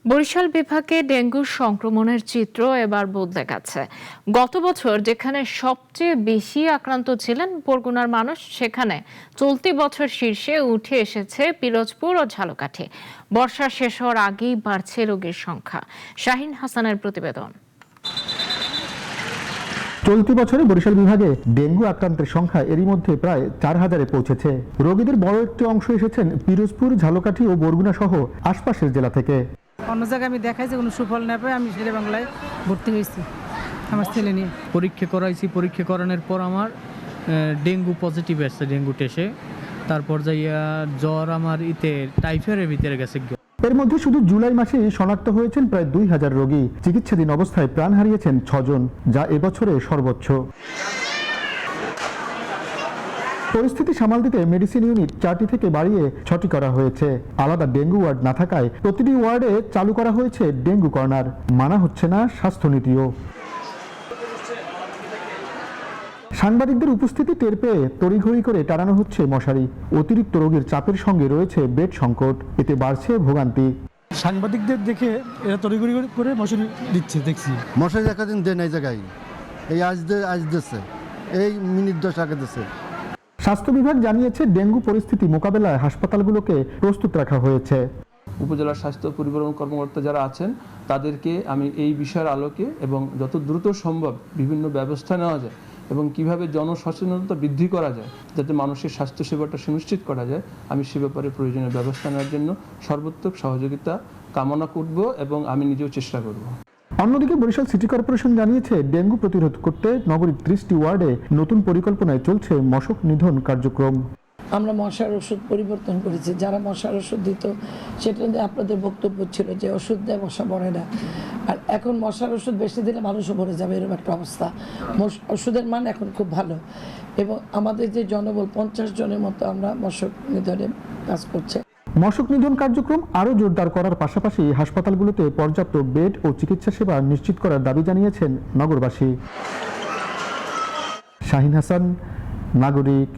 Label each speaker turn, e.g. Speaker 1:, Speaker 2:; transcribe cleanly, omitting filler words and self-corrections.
Speaker 1: বরিশাল বিভাগে ডেঙ্গুর সংক্রমণের চিত্র এবার বদলে গেছে। গত বছর যেখানে সবচেয়ে বেশি আক্রান্ত ছিলেন বরগুনার মানুষ, সেখানে চলতি বছর শীর্ষে উঠে এসেছে পিরোজপুর ও ঝালকাঠি। বর্ষা শেষ হওয়ার আগেই বাড়ছে রোগীর সংখ্যা। শাহিন হাসানের প্রতিবেদন।
Speaker 2: চলতি বছরে বরিশাল বিভাগে ডেঙ্গু আক্রান্তের সংখ্যা এরই মধ্যে প্রায় 4000-এ পৌঁছেছে। রোগীদের বড় একটি অংশ এসেছেন পিরোজপুর, ঝালকাঠি ও বরগুনা সহ আশপাশের জেলা থেকে।
Speaker 3: অন্য জায়গায় আমি দেখাই যে কোনো সুফল না পাই, আমি শেরে বাংলায় ভর্তি হয়েছি আমার ছেলে নিয়ে।
Speaker 4: পরীক্ষা করাইছি, পরীক্ষা করানোর পর আমার ডেঙ্গু পজিটিভ আসছে, ডেঙ্গু টেস্টে। তারপর যাইয়া জ্বর আমার টাইফয়েডের ভিতরে গেছে।
Speaker 2: এর মধ্যে শুধু জুলাই মাসেই শনাক্ত হয়েছেন প্রায় 2000 রোগী। চিকিৎসাধীন অবস্থায় প্রাণ হারিয়েছেন 6 জন, যা এবছরে সর্বোচ্চ। পরিস্থিতি সামাল দিতে মেডিসিন ইউনিট 4টি থেকে বাড়িয়ে 6টি করা হয়েছে। আলাদা ডেঙ্গু ওয়ার্ড না থাকায় প্রতিটি ওয়ার্ডে চালু করা হয়েছে ডেঙ্গু কর্নার। মানা হচ্ছে না স্বাস্থ্যনীতিও। সাংবাদিকদের উপস্থিতি টের পেয়ে তড়িঘড়ি করে টানানো হচ্ছে মশারি। অতিরিক্ত রোগীর চাপের সঙ্গে রয়েছে বেড সংকট, এতে বাড়ছে ভোগান্তি।
Speaker 5: সাংবাদিকদের দেখে এরা তড়িঘড়ি করে মশারি দিচ্ছে, দেখছি
Speaker 6: মশারি একাদিন দেন এই জায়গায়, এই আজ দিচ্ছে, এই মিনিট 10 আগে দিচ্ছে।
Speaker 2: স্বাস্থ্য বিভাগ জানিয়েছে ডেঙ্গু পরিস্থিতি মোকাবেলায় হাসপাতালগুলোকে প্রস্তুত রাখা হয়েছে।
Speaker 7: উপজেলার স্বাস্থ্য পরিবহন কর্মকর্তা যারা আছেন তাদেরকে আমি এই বিষয়ের আলোকে এবং যত দ্রুত সম্ভব বিভিন্ন ব্যবস্থা নেওয়া যায় এবং কিভাবে জনসচেতনতা বৃদ্ধি করা যায় যাতে মানুষের স্বাস্থ্য সেবাটা সুনিশ্চিত করা যায়, আমি সে ব্যাপারে প্রয়োজনীয় ব্যবস্থা নেওয়ার জন্য সর্বোত্তক সহযোগিতা কামনা করব এবং আমি নিজেও চেষ্টা করব।
Speaker 2: অন্যদিকে বরিশাল সিটি কর্পোরেশন জানিয়েছে ডেঙ্গু প্রতিরোধ করতে নগরীর 30টি ওয়ার্ডে নতুন পরিকল্পনায় চলছে মশক নিধন কার্যক্রম।
Speaker 8: আমরা মশার ওষুধ পরিবর্তন করেছি। যারা মশার ওষুধ দিত সেটা আপনাদের বক্তব্য ছিল যে ওষুধ দেয় মশা মরে না, আর এখন মশার ওষুধ বেশি দিলে মানুষও মরে যাবে, এরকম একটা অবস্থা। ওষুধের মান এখন খুব ভালো এবং আমাদের যে জনবল 50 জনের মতো আমরা মশক নিধনে কাজ করছে।
Speaker 2: মশক নিধন কার্যক্রম আরও জোরদার করার পাশাপাশি হাসপাতালগুলোতে পর্যাপ্ত বেড ও চিকিৎসা সেবা নিশ্চিত করার দাবি জানিয়েছেন নগরবাসী। শাহিন হাসান, নাগরিক।